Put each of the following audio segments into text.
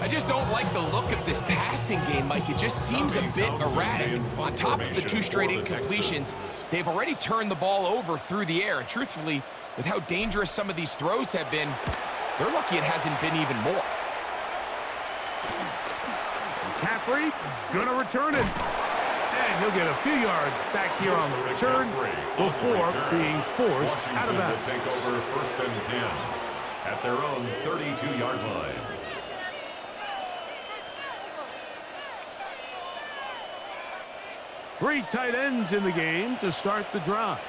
just don't like the look of this passing game, Mike. It just seems a bit erratic. On top of the 2 straight incompletions, they've already turned the ball over through the air. And truthfully, with how dangerous some of these throws have been, they're lucky it hasn't been even more. McCaffrey gonna return it. And he'll get a few yards back here on the return before being forced out of bounds. Take over 1st and 10 at their own 32-yard line. Three tight ends in the game to start the drive.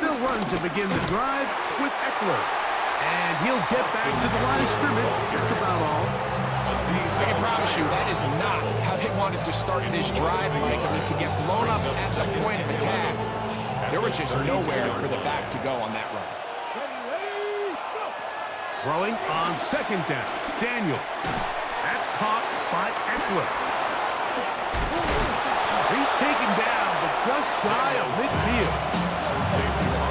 They'll run to begin the drive with Eckler. And he'll get back to the line of scrimmage. That's about all. I can promise you that is not how they wanted to start this drive, Mike. I mean, to get blown up at the point of attack, there was just nowhere for the back to go on that run. Throwing on 2nd down. Daniel. That's caught by Eckler. He's taken down, but just shy of midfield.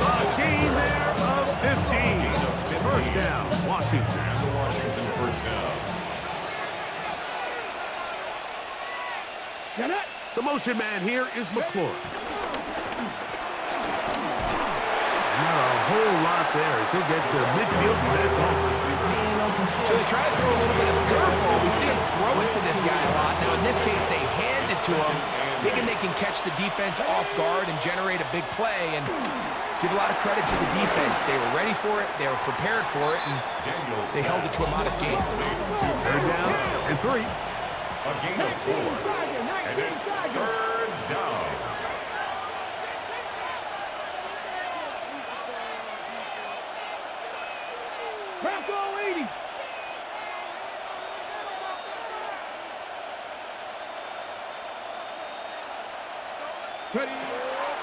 A gain there of 15. 1st down, Washington. And the Washington 1st down. The motion man here is McClure. Not a whole lot there as he'll get to midfield, and that's all. So they try to throw a little bit of a curveball. We see him throw it to this guy a lot. Now, in this case, they hand it to him, thinking they can catch the defense off guard and generate a big play. And let's give a lot of credit to the defense. They were ready for it, they were prepared for it, and they held it to a modest gain. 3rd down and 3. A gain of 4. And it's 3rd down. Bronco 80.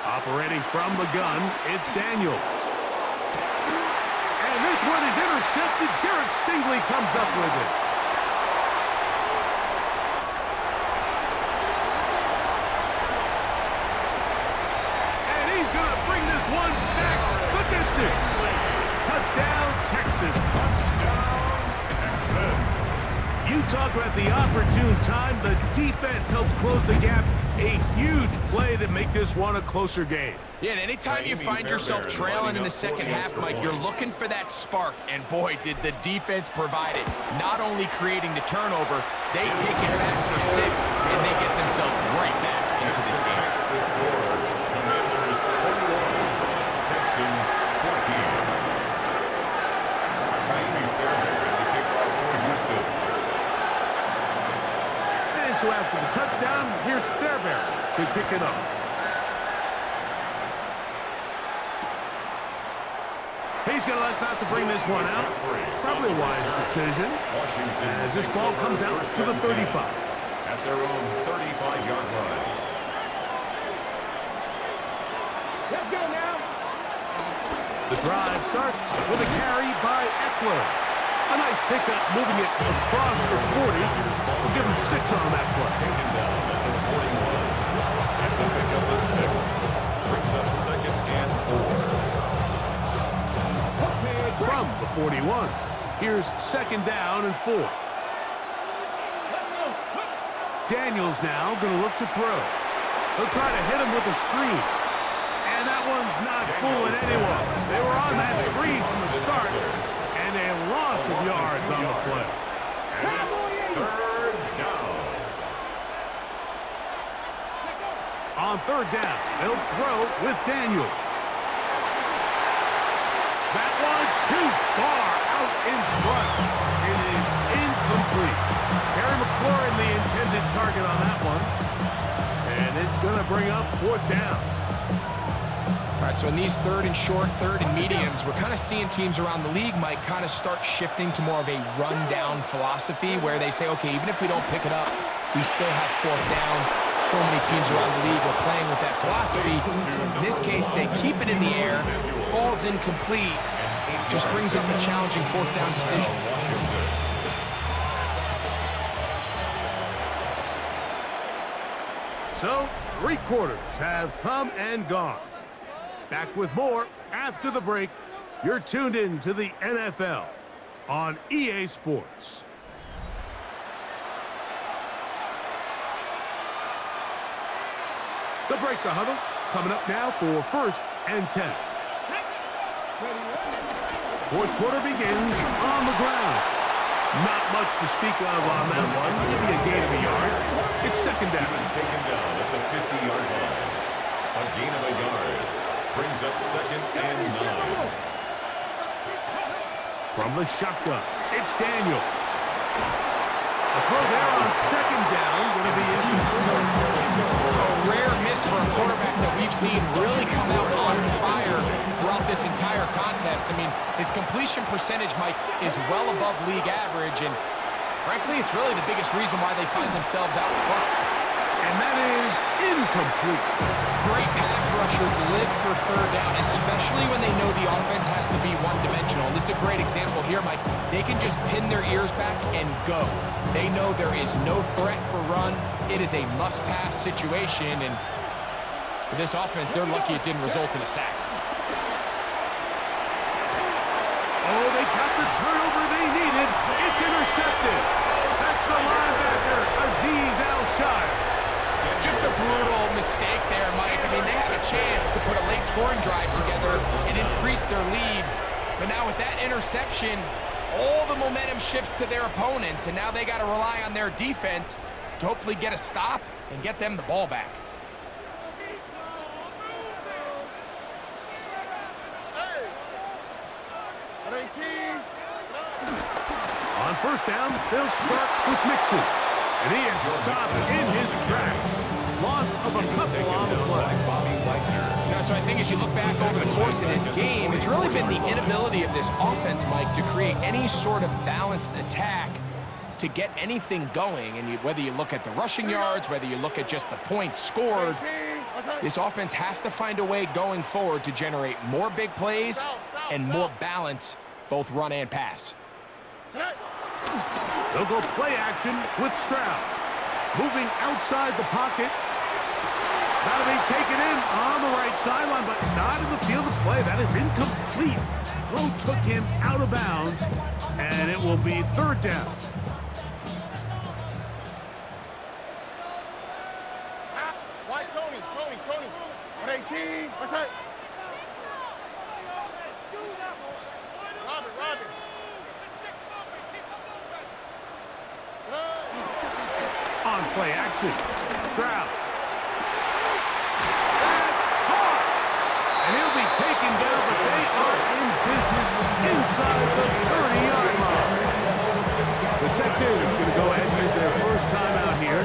Operating from the gun, it's Daniels. And this one is intercepted. Derek Stingley comes up with it. One back the distance. Touchdown, Texans. You talk about the opportune time. The defense helps close the gap. A huge play to make this one a closer game. Yeah, and anytime you find yourself trailing in the 2nd half, Mike, you're looking for that spark. And boy, did the defense provide it. Not only creating the turnover, they take it back for 6, and they get themselves right back into this game. The score, Commanders 41. Texans 14. And so after the touchdown, here's Fairbairn to pick it up. He's going to let that to bring this one out. Probably a wise decision as this ball comes out to the 35. At their own 35-yard line. Let's go now. The drive starts with a carry by Eckler. A nice pickup moving it across the 40. We'll give him 6 on that play. Taken down at the 41. That's a pickup of 6. Brings up 2nd and 4. From the 41, here's 2nd down and 4. Daniels now going to look to throw. He'll try to hit him with a screen. And that one's not fooling anyone. They were on that screen from the start, and a loss of yards on the play. And it's 3rd down. On 3rd down, they'll throw with Daniels. That one too far out in front. It is incomplete. Terry McLaurin, the intended target on that one. And it's going to bring up 4th down. All right, so in these 3rd and short, 3rd and mediums, we're kind of seeing teams around the league, Mike, kind of start shifting to more of a run-down philosophy where they say, okay, even if we don't pick it up, we still have 4th down. So many teams around the league are playing with that philosophy. In this case, they keep it in the air, falls incomplete, just brings up a challenging 4th down decision. So, 3 quarters have come and gone. Back with more after the break You're tuned in to the NFL on EA Sports. They'll break the huddle. Coming up now for 1st and 10. Fourth quarter begins on the ground. Not much to speak of on that one. Maybe a gain of a yard. It's 2nd down. He was taken down at the 50-yard line. A gain of a yard brings up 2nd and 9. From the shotgun, it's Daniels. A throw there on 2nd down. Going to be A rare miss for a quarterback that we've seen really come out on fire throughout this entire contest. I mean, his completion percentage, Mike, is well above league average, and frankly, it's really the biggest reason why they find themselves out in front. And that is incomplete. Great pass rushers live for 3rd down, especially when they know the offense has to be one-dimensional. And this is a great example here, Mike. They can just pin their ears back and go. They know there is no threat for run. It is a must-pass situation, and for this offense, they're lucky it didn't result in a sack. Oh, they got the turnover they needed. It's intercepted. That's the linebacker, Azeez Al-Shire. Just a brutal mistake there, Mike. I mean, they had a chance to put a late scoring drive together and increase their lead. But now with that interception, all the momentum shifts to their opponents, and now they got to rely on their defense to hopefully get a stop and get them the ball back. On 1st down, they'll start with Mixon. And he is stopped in his tracks. Loss of a couple on the play. You know, so I think as you look back over the course of this game, it's really been the inability of this offense, Mike, to create any sort of balanced attack to get anything going. And whether you look at the rushing yards, whether you look at just the points scored, this offense has to find a way going forward to generate more big plays and more balance, both run and pass. They'll go play action with Stroud. Moving outside the pocket. Now they take it in on the right sideline, but not in the field of play. That is incomplete. Throw took him out of bounds, and it will be 3rd down. Why Tony? 18. What's that? Robin. On play action, Stroud. That's caught! And he'll be taken down, but they are in business inside the 30-yard line. The Texans going to go ahead and use their first timeout here.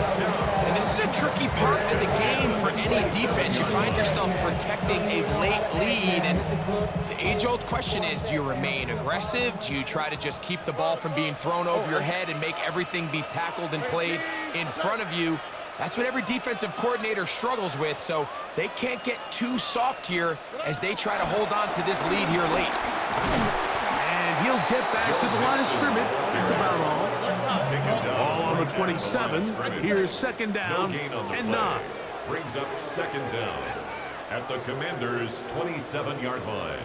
And this is a tricky part of the game for any defense. You find yourself protecting a late lead, and the age-old question is, do you remain aggressive? Do you try to just keep the ball from being thrown over your head and make everything be tackled and played in front of you? That's what every defensive coordinator struggles with, so they can't get too soft here as they try to hold on to this lead here late. And he'll get back to the line of scrimmage. That's about all. Ball on the 27. Here's 2nd down and 9. Brings up 2nd down at the Commanders' 27-yard line.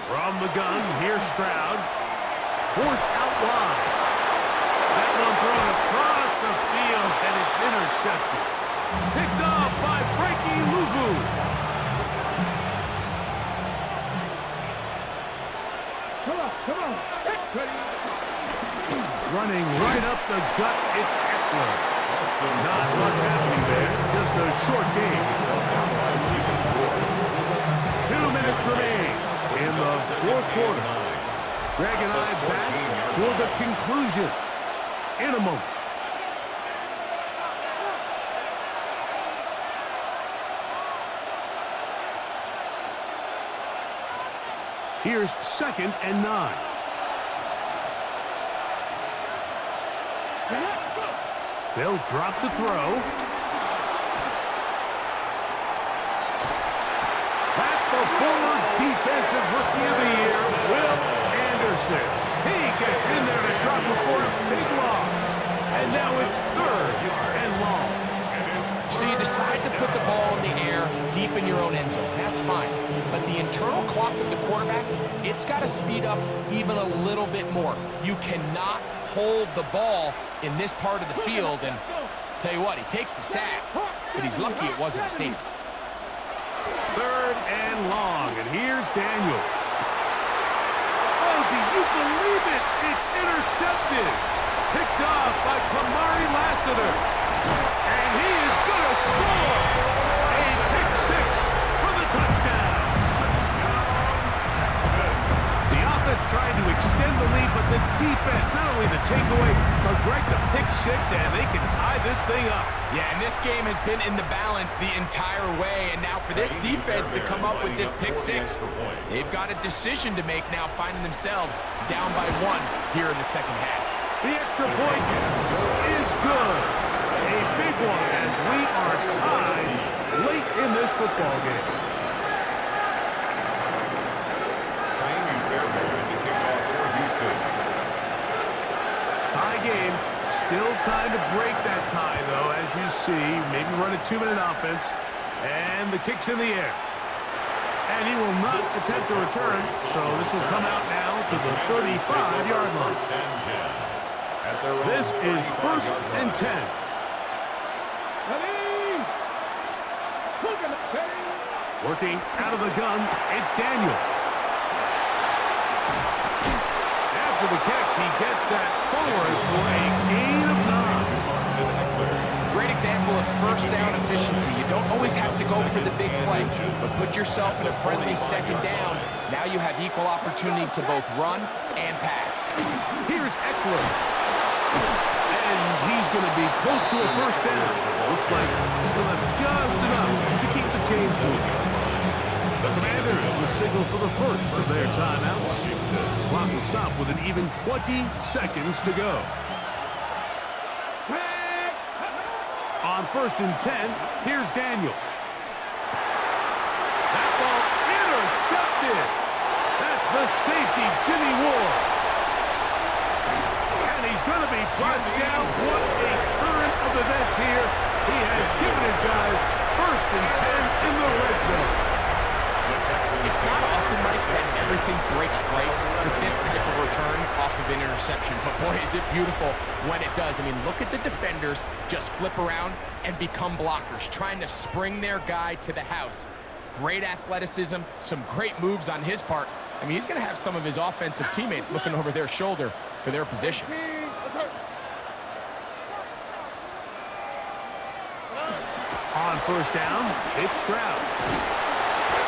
From the gun, here's Stroud. Forced out wide. That one thrown across the field, and it's intercepted. Picked off by Frankie Luvu. Come on. Running right up the gut, it's Eckler. Not much happening there, just a short game. 2 minutes remain in the 4th quarter. Greg and I back for the conclusion in a moment. Here's 2nd and 9. They'll drop to throw. At the former defensive rookie of the year, Will Anderson. He gets in there to drop before a big loss. And now it's 3rd and long. So you decide to put the ball in the air deep in your own end zone. That's fine. But the internal clock of the quarterback it's got to speed up even a little bit more. You cannot hold the ball in this part of the field, and tell you what, he takes the sack, but he's lucky it wasn't a safety. 3rd and long, and here's Daniels. Oh, do you believe it? It's intercepted. Picked off by Kamari Lassiter. And he is going to score. A pick 6 for the touchdown. The offense trying to extend the lead, but the defense, not only the takeaway, but Greg, the pick 6, and they can tie this thing up. Yeah, and this game has been in the balance the entire way, and now for this defense to come up with this pick 6, they've got a decision to make now, finding themselves down by 1 here in the second half. The extra point is good. A big one as we are tied late in this football game. Tie game. Still time to break that tie, though, as you see. Maybe run a 2-minute offense. And the kick's in the air. And he will not attempt to return, so this will come out now to the 35-yard line. This is 1st and 10. Working out of the gun, it's Daniels. After the catch, he gets that forward for a gain of 9. Great example of first down efficiency. You don't always have to go for the big play, but put yourself in a friendly second down. Now you have equal opportunity to both run and pass. Here's Eckler. And he's going to be close to a first down. Looks like he'll have just enough to keep the chains moving. The Commanders will signal for the first of their timeouts. The clock will stop with an even 20 seconds to go. On 1st and 10, here's Daniels. That ball intercepted. That's the safety, Jimmy Ward. And he's going to be brought down. What a turn of events here. He has given his guys 1st and 10 in the red zone. It's not often, Mike, that everything breaks right for this type of return off of an interception. But boy, is it beautiful when it does. I mean, look at the defenders just flip around and become blockers, trying to spring their guy to the house. Great athleticism, some great moves on his part. I mean, he's going to have some of his offensive teammates looking over their shoulder for their position. On 1st down, it's Stroud.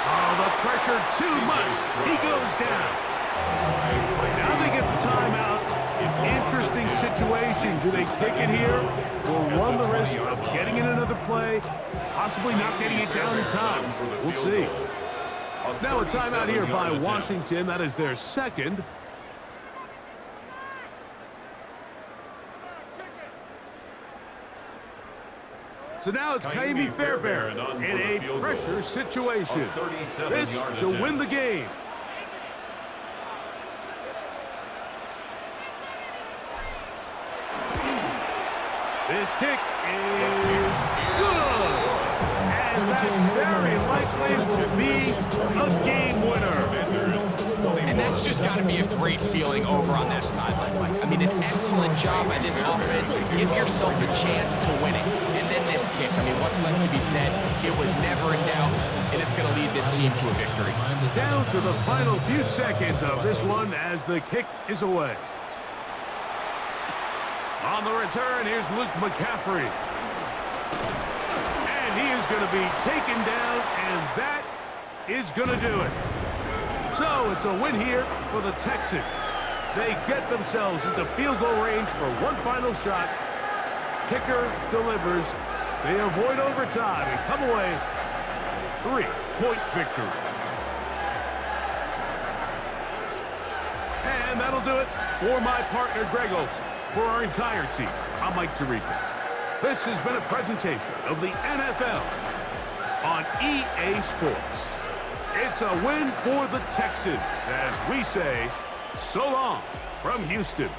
Oh, the pressure too much. He goes down. Now they get the timeout. Interesting situation. Do they kick it here? Or run the risk of getting in another play, possibly not getting it down in time? We'll see. Now a timeout here by Washington. That is their second. So now it's Kaimi Fairbairn in a pressure situation. This to win the game. This kick is good. And that very likely will be a game winner. And that's just got to be a great feeling over on that sideline, Mike. I mean, an excellent job by this offense to give yourself a chance to win it. And then this kick, I mean, what's left to be said? It was never in doubt, and it's going to lead this team to a victory. Down to the final few seconds of this one as the kick is away. On the return, here's Luke McCaffrey. And he is going to be taken down, and that is going to do it. So it's a win here for the Texans. They get themselves into field goal range for one final shot. Kicker delivers. They avoid overtime and come away with a 3-point victory. And that'll do it for my partner, Greg Olson. For our entire team, I'm Mike Tirico. This has been a presentation of the NFL on EA Sports. It's a win for the Texans, as we say, so long from Houston.